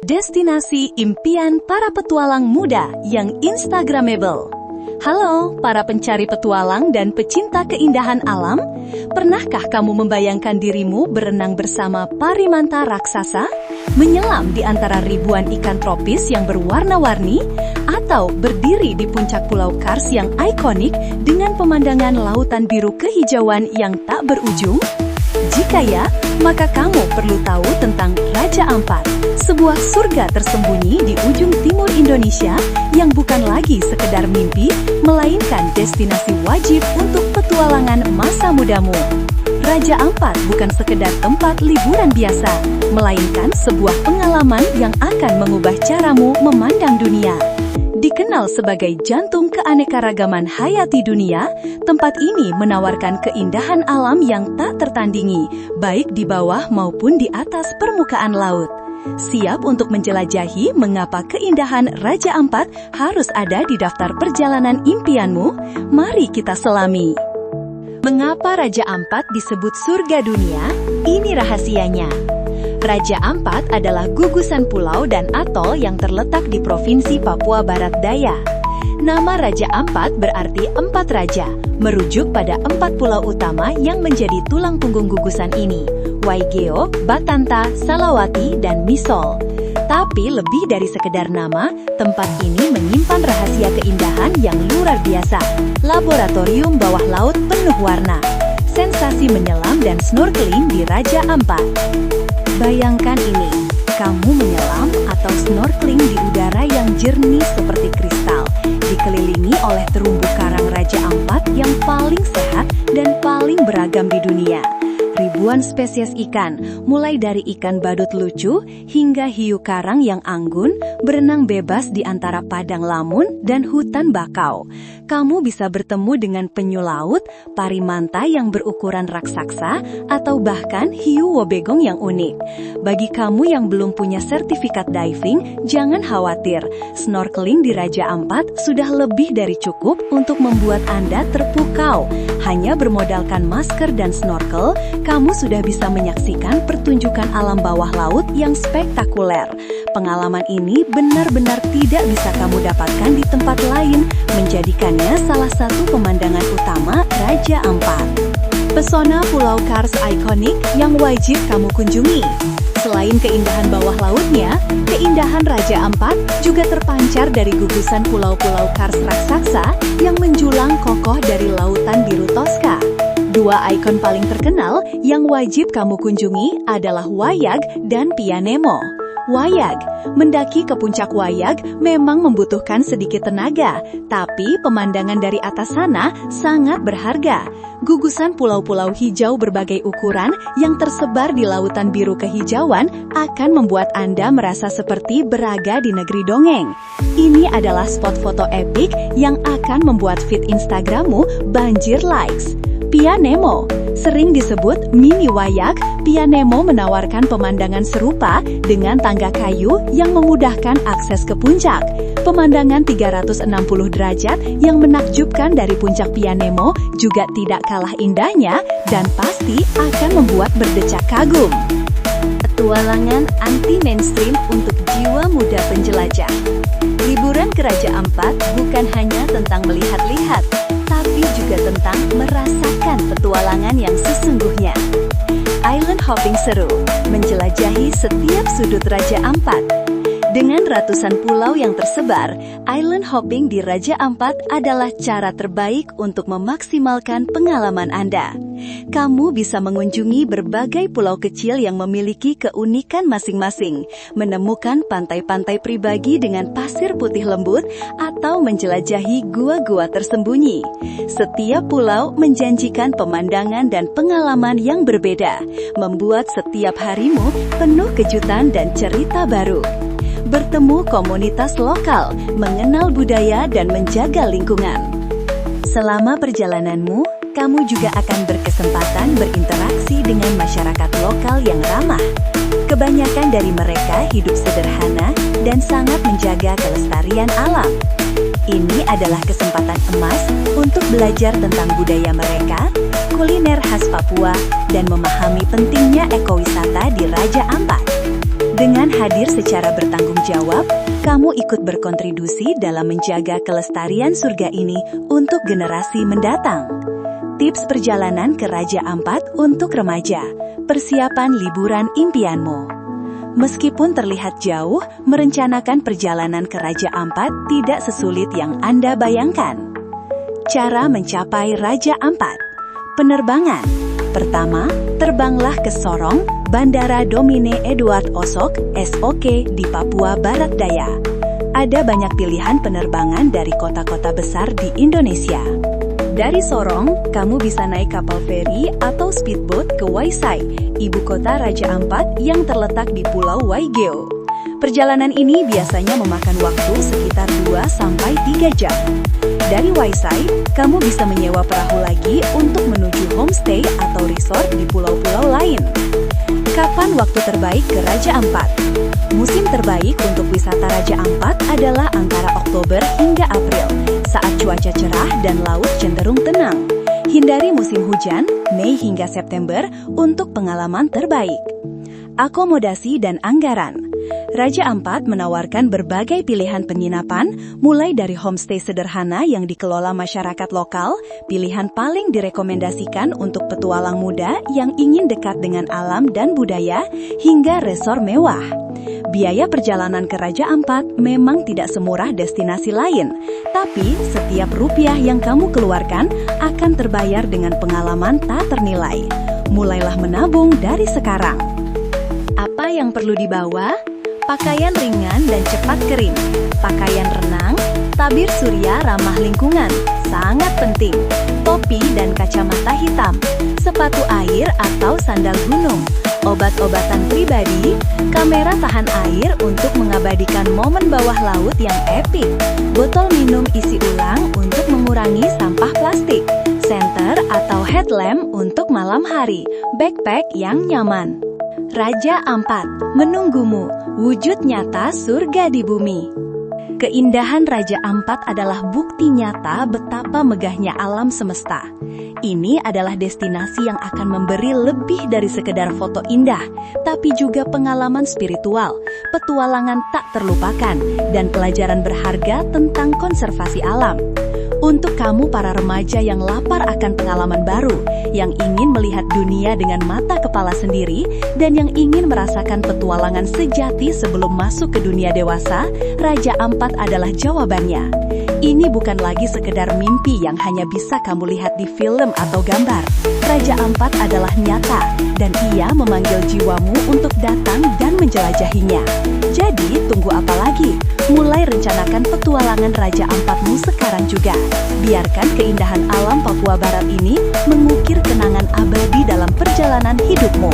Destinasi impian para petualang muda yang instagramable. Halo, para pencari petualang dan pecinta keindahan alam. Pernahkah kamu membayangkan dirimu berenang bersama parimanta raksasa? Menyelam di antara ribuan ikan tropis yang berwarna-warni? Atau berdiri di puncak Pulau Kars yang ikonik dengan pemandangan lautan biru kehijauan yang tak berujung? Jika ya, maka kamu perlu tahu tentang Raja Ampat, sebuah surga tersembunyi di ujung timur Indonesia yang bukan lagi sekedar mimpi, melainkan destinasi wajib untuk petualangan masa mudamu. Raja Ampat bukan sekedar tempat liburan biasa, melainkan sebuah pengalaman yang akan mengubah caramu memandang dunia. Dikenal sebagai jantung keanekaragaman hayati dunia, tempat ini menawarkan keindahan alam yang tak tertandingi, baik di bawah maupun di atas permukaan laut. Siap untuk menjelajahi mengapa keindahan Raja Ampat harus ada di daftar perjalanan impianmu? Mari kita selami. Mengapa Raja Ampat disebut surga dunia? Ini rahasianya. Raja Ampat adalah gugusan pulau dan atol yang terletak di Provinsi Papua Barat Daya. Nama Raja Ampat berarti empat raja, merujuk pada empat pulau utama yang menjadi tulang punggung gugusan ini, Waigeo, Batanta, Salawati, dan Misol. Tapi lebih dari sekedar nama, tempat ini menyimpan rahasia keindahan yang luar biasa. Laboratorium bawah laut penuh warna. Sensasi menyelam dan snorkeling di Raja Ampat. Bayangkan ini, kamu menyelam atau snorkeling di udara yang jernih seperti kristal, dikelilingi oleh terumbu karang Raja Ampat yang paling sehat dan paling beragam di dunia. Ribuan spesies ikan, mulai dari ikan badut lucu hingga hiu karang yang anggun, berenang bebas di antara padang lamun dan hutan bakau. Kamu bisa bertemu dengan penyu laut, parimanta yang berukuran raksasa, atau bahkan hiu wobegong yang unik. Bagi kamu yang belum punya sertifikat diving, jangan khawatir. Snorkeling di Raja Ampat sudah lebih dari cukup untuk membuat Anda terpukau. Hanya bermodalkan masker dan snorkel, kamu sudah bisa menyaksikan pertunjukan alam bawah laut yang spektakuler. Pengalaman ini benar-benar tidak bisa kamu dapatkan di tempat lain, menjadikannya salah satu pemandangan utama Raja Ampat. Pesona Pulau Kars ikonik yang wajib kamu kunjungi. Selain keindahan bawah lautnya, keindahan Raja Ampat juga terpancar dari gugusan pulau-pulau Kars raksasa yang menjulang kokoh dari lautan biru Toska. Dua ikon paling terkenal yang wajib kamu kunjungi adalah Wayag dan Pianemo. Wayag, mendaki ke puncak Wayag memang membutuhkan sedikit tenaga, tapi pemandangan dari atas sana sangat berharga. Gugusan pulau-pulau hijau berbagai ukuran yang tersebar di lautan biru kehijauan akan membuat Anda merasa seperti berada di negeri dongeng. Ini adalah spot foto epik yang akan membuat feed Instagrammu banjir likes. Pianemo, sering disebut mini Wayag, Pianemo menawarkan pemandangan serupa dengan tangga kayu yang memudahkan akses ke puncak. Pemandangan 360 derajat yang menakjubkan dari puncak Pianemo juga tidak kalah indahnya dan pasti akan membuat berdecak kagum. Petualangan anti-mainstream untuk jiwa muda penjelajah. Liburan ke Raja Ampat bukan hanya tentang melihat-lihat, tapi juga tentang merasakan petualangan yang sesungguhnya. Island hopping seru, menjelajahi setiap sudut Raja Ampat. Dengan ratusan pulau yang tersebar, island hopping di Raja Ampat adalah cara terbaik untuk memaksimalkan pengalaman Anda. Kamu bisa mengunjungi berbagai pulau kecil yang memiliki keunikan masing-masing, menemukan pantai-pantai pribadi dengan pasir putih lembut, atau menjelajahi gua-gua tersembunyi. Setiap pulau menjanjikan pemandangan dan pengalaman yang berbeda, membuat setiap harimu penuh kejutan dan cerita baru. Bertemu komunitas lokal, mengenal budaya, dan menjaga lingkungan. Selama perjalananmu, kamu juga akan berkesempatan berinteraksi dengan masyarakat lokal yang ramah. Kebanyakan dari mereka hidup sederhana dan sangat menjaga kelestarian alam. Ini adalah kesempatan emas untuk belajar tentang budaya mereka, kuliner khas Papua, dan memahami pentingnya ekowisata di Raja Ampat. Dengan hadir secara bertanggung jawab, kamu ikut berkontribusi dalam menjaga kelestarian surga ini untuk generasi mendatang. Tips perjalanan ke Raja Ampat untuk remaja, persiapan liburan impianmu. Meskipun terlihat jauh, merencanakan perjalanan ke Raja Ampat tidak sesulit yang Anda bayangkan. Cara mencapai Raja Ampat. Penerbangan. Pertama, terbanglah ke Sorong, Bandara Domine Edward Osok, SOK di Papua Barat Daya. Ada banyak pilihan penerbangan dari kota-kota besar di Indonesia. Dari Sorong, kamu bisa naik kapal feri atau speedboat ke Waisai, ibu kota Raja Ampat yang terletak di Pulau Waigeo. Perjalanan ini biasanya memakan waktu sekitar 2-3 jam. Dari Waisai, kamu bisa menyewa perahu lagi untuk menuju homestay atau resort di pulau-pulau lain. Kapan waktu terbaik ke Raja Ampat? Musim terbaik untuk wisata Raja Ampat adalah antara Oktober hingga April, saat cuaca cerah dan laut cenderung tenang. Hindari musim hujan, Mei hingga September, untuk pengalaman terbaik. Akomodasi dan anggaran. Raja Ampat menawarkan berbagai pilihan penginapan, mulai dari homestay sederhana yang dikelola masyarakat lokal, pilihan paling direkomendasikan untuk petualang muda yang ingin dekat dengan alam dan budaya, hingga resor mewah. Biaya perjalanan ke Raja Ampat memang tidak semurah destinasi lain, tapi setiap rupiah yang kamu keluarkan akan terbayar dengan pengalaman tak ternilai. Mulailah menabung dari sekarang. Apa yang perlu dibawa? Pakaian ringan dan cepat kering, pakaian renang, tabir surya ramah lingkungan, sangat penting, topi dan kacamata hitam, sepatu air atau sandal gunung, obat-obatan pribadi, kamera tahan air untuk mengabadikan momen bawah laut yang epik, botol minum isi ulang untuk mengurangi sampah plastik, senter atau headlamp untuk malam hari, backpack yang nyaman. Raja Ampat menunggumu, wujud nyata surga di bumi. Keindahan Raja Ampat adalah bukti nyata betapa megahnya alam semesta. Ini adalah destinasi yang akan memberi lebih dari sekedar foto indah, tapi juga pengalaman spiritual, petualangan tak terlupakan, dan pelajaran berharga tentang konservasi alam. Untuk kamu para remaja yang lapar akan pengalaman baru, yang ingin melihat dunia dengan mata kepala sendiri, dan yang ingin merasakan petualangan sejati sebelum masuk ke dunia dewasa, Raja Ampat adalah jawabannya. Ini bukan lagi sekedar mimpi yang hanya bisa kamu lihat di film atau gambar. Raja Ampat adalah nyata, dan ia memanggil jiwamu untuk datang dan menjelajahinya. Jadi, tunggu apa lagi? Mulai rencanakan petualangan Raja Ampatmu sekarang juga. Biarkan keindahan alam Papua Barat ini mengukir kenangan abadi dalam perjalanan hidupmu.